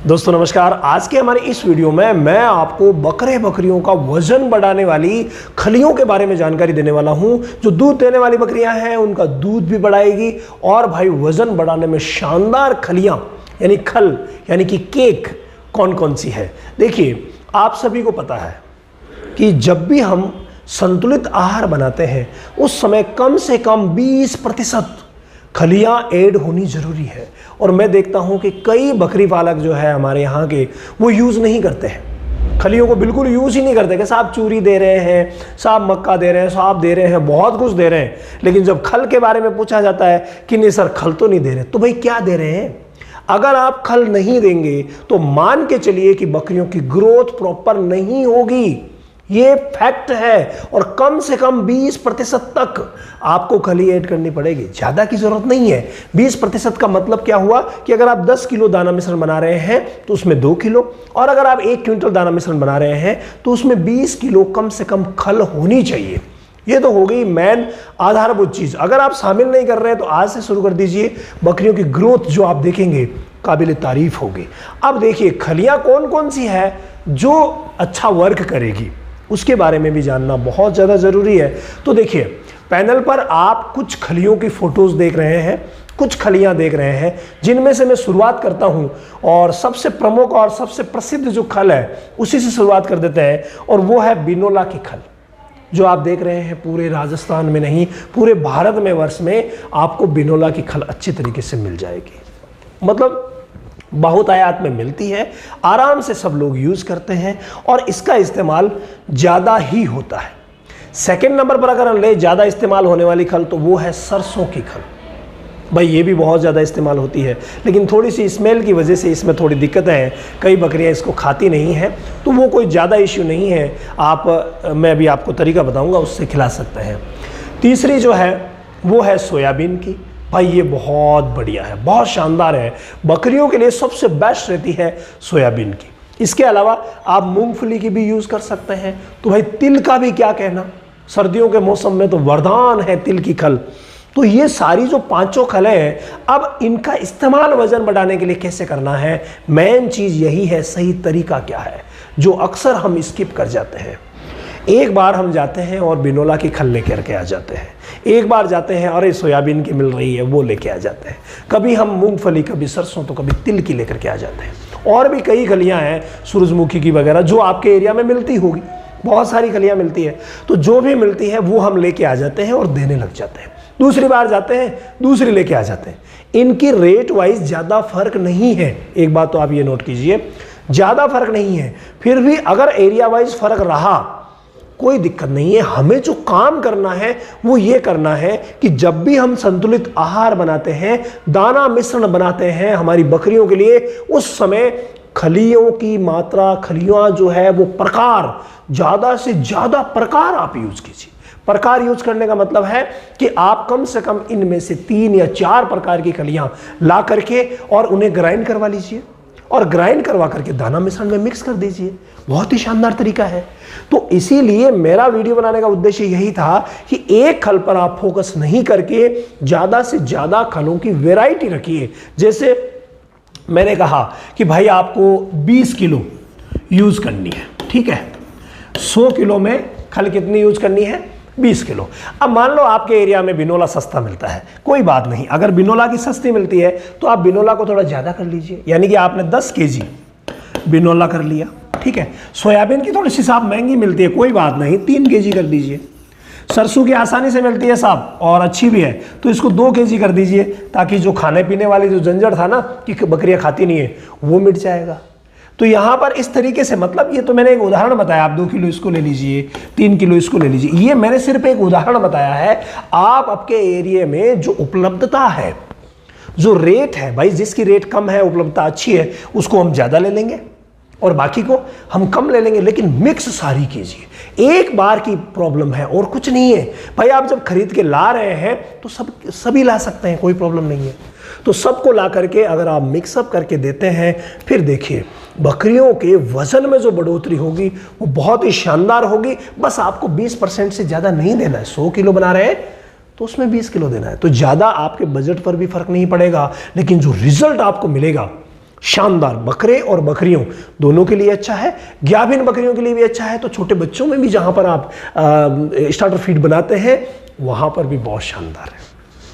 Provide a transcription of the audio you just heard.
दोस्तों नमस्कार। आज के हमारे इस वीडियो में मैं आपको बकरियों का वजन बढ़ाने वाली खलियों के बारे में जानकारी देने वाला हूं। जो दूध देने वाली बकरियां हैं उनका दूध भी बढ़ाएगी और भाई वजन बढ़ाने में शानदार खलियां यानी खल यानी कि केक कौन कौन सी है। देखिए, आप सभी को पता है कि जब भी हम संतुलित आहार बनाते हैं उस समय कम से कम 20% खलियां ऐड होनी जरूरी है। और मैं देखता हूं कि कई बकरी पालक जो है हमारे यहाँ के वो यूज़ नहीं करते हैं, खलियों को बिल्कुल यूज़ ही नहीं करते कि साहब चूरी दे रहे हैं, साहब मक्का दे रहे हैं, साहब दे रहे हैं, बहुत कुछ दे रहे हैं, लेकिन जब खल के बारे में पूछा जाता है कि नहीं सर खल तो नहीं दे रहे, तो भाई क्या दे रहे हैं। अगर आप खल नहीं देंगे तो मान के चलिए कि बकरियों की ग्रोथ प्रॉपर नहीं होगी, ये फैक्ट है। और कम से कम 20% तक आपको खली ऐड करनी पड़ेगी, ज़्यादा की ज़रूरत नहीं है। 20% का मतलब क्या हुआ कि अगर आप 10 किलो दाना मिश्रण बना रहे हैं तो उसमें 2 किलो, और अगर आप 1 क्विंटल दाना मिश्रण बना रहे हैं तो उसमें 20 किलो कम से कम खल होनी चाहिए। ये तो हो गई मेन आधारभूत चीज़। अगर आप शामिल नहीं कर रहे हैं तो आज से शुरू कर दीजिए, बकरियों की ग्रोथ जो आप देखेंगे काबिल तारीफ होगी। अब देखिए, खलियाँ कौन कौन सी है जो अच्छा वर्क करेगी उसके बारे में भी जानना बहुत ज़्यादा ज़रूरी है। तो देखिए, पैनल पर आप कुछ खलियों की फ़ोटोज़ देख रहे हैं, कुछ खलियां देख रहे हैं, जिनमें से मैं शुरुआत करता हूं और सबसे प्रमुख और सबसे प्रसिद्ध जो खल है उसी से शुरुआत कर देते हैं, और वो है बिनोला की खल। जो आप देख रहे हैं पूरे राजस्थान में नहीं, पूरे भारत में वर्ष में आपको बिनोला की खल अच्छी तरीके से मिल जाएगी। मतलब बहुत आयात में मिलती है, आराम से सब लोग यूज़ करते हैं और इसका इस्तेमाल ज़्यादा ही होता है। सेकंड नंबर पर अगर हम ले ज़्यादा इस्तेमाल होने वाली खल तो वो है सरसों की खल। भाई ये भी बहुत ज़्यादा इस्तेमाल होती है, लेकिन थोड़ी सी स्मेल की वजह से इसमें थोड़ी दिक्कतें हैं, कई बकरियां इसको खाती नहीं हैं, तो वो कोई ज़्यादा इश्यू नहीं है। मैं अभी आपको तरीका बताऊँगा, उससे खिला सकते हैं। तीसरी जो है वो है सोयाबीन की। भाई ये बहुत बढ़िया है, बहुत शानदार है, बकरियों के लिए सबसे बेस्ट रहती है सोयाबीन की। इसके अलावा आप मूंगफली की भी यूज़ कर सकते हैं। तो भाई तिल का भी क्या कहना, सर्दियों के मौसम में तो वरदान है तिल की खल। तो ये सारी जो पांचों खलें हैं, अब इनका इस्तेमाल वजन बढ़ाने के लिए कैसे करना है, मेन चीज़ यही है। सही तरीका क्या है जो अक्सर हम स्किप कर जाते हैं। एक बार हम जाते हैं और बिनोला की खल लेकर के आ जाते हैं, एक बार जाते हैं अरे सोयाबीन की मिल रही है वो लेके आ जाते हैं, कभी हम मूंगफली, कभी सरसों, तो कभी तिल की लेकर के आ जाते हैं। और भी कई खलियां हैं सूरजमुखी की वगैरह जो आपके एरिया में मिलती होगी, बहुत सारी खलियां मिलती है। तो जो भी मिलती है वो हम लेके आ जाते हैं और देने लग जाते हैं। दूसरी बार जाते हैं, दूसरी लेके आ जाते हैं। इनकी रेट वाइज ज़्यादा फर्क नहीं है, एक बात तो आप ये नोट कीजिए, ज़्यादा फर्क नहीं है। फिर भी अगर एरिया वाइज फर्क रहा कोई दिक्कत नहीं है। हमें जो काम करना है वो ये करना है कि जब भी हम संतुलित आहार बनाते हैं, दाना मिश्रण बनाते हैं हमारी बकरियों के लिए, उस समय खलियों की मात्रा, खलियां जो है वो प्रकार, ज़्यादा से ज़्यादा प्रकार आप यूज़ कीजिए। प्रकार यूज करने का मतलब है कि आप कम से कम इनमें से 3 या 4 प्रकार की खलियां ला करके और उन्हें ग्राइंड करवा लीजिए, और ग्राइंड करवा करके दाना मिश्रण में मिक्स कर दीजिए। बहुत ही शानदार तरीका है। तो इसीलिए मेरा वीडियो बनाने का उद्देश्य यही था कि एक खल पर आप फोकस नहीं करके ज़्यादा से ज़्यादा खलों की वैरायटी रखिए। जैसे मैंने कहा कि भाई आपको 20 किलो यूज़ करनी है, ठीक है, 100 किलो में खल कितनी यूज करनी है, 20 किलो। अब मान लो आपके एरिया में बिनोला सस्ता मिलता है, कोई बात नहीं, अगर बिनोला की सस्ती मिलती है तो आप बिनोला को थोड़ा ज़्यादा कर लीजिए, यानी कि आपने 10 केजी बिनोला कर लिया, ठीक है। सोयाबीन की थोड़ी सी साहब महंगी मिलती है, कोई बात नहीं, 3 केजी कर दीजिए। सरसों की आसानी से मिलती है साहब और अच्छी भी है, तो इसको 2 केजी कर दीजिए, ताकि जो खाने पीने वाली जो झंझट था ना कि बकरियाँ खाती नहीं है वो मिट जाएगा। तो यहाँ पर इस तरीके से, मतलब ये तो मैंने एक उदाहरण बताया, आप 2 किलो इसको ले लीजिए, 3 किलो इसको ले लीजिए, ये मैंने सिर्फ एक उदाहरण बताया है। आप आपके एरिया में जो उपलब्धता है, जो रेट है, भाई जिसकी रेट कम है, उपलब्धता अच्छी है, उसको हम ज़्यादा ले लेंगे और बाकी को हम कम ले लेंगे, लेकिन मिक्स सारी कीजिए। एक बार की प्रॉब्लम है और कुछ नहीं है। भाई आप जब खरीद के ला रहे हैं तो सभी ला सकते हैं, कोई प्रॉब्लम नहीं है। तो सबको ला करके अगर आप मिक्सअप करके देते हैं, फिर देखिए बकरियों के वजन में जो बढ़ोतरी होगी वो बहुत ही शानदार होगी। बस आपको 20% से ज़्यादा नहीं देना है। 100 किलो बना रहे हैं तो उसमें 20 किलो देना है, तो ज़्यादा आपके बजट पर भी फर्क नहीं पड़ेगा, लेकिन जो रिजल्ट आपको मिलेगा शानदार। बकरे और बकरियों दोनों के लिए अच्छा है, गाभिन बकरियों के लिए भी अच्छा है, तो छोटे बच्चों में भी जहां पर आप स्टार्टर फीड बनाते हैं वहां पर भी बहुत शानदार है।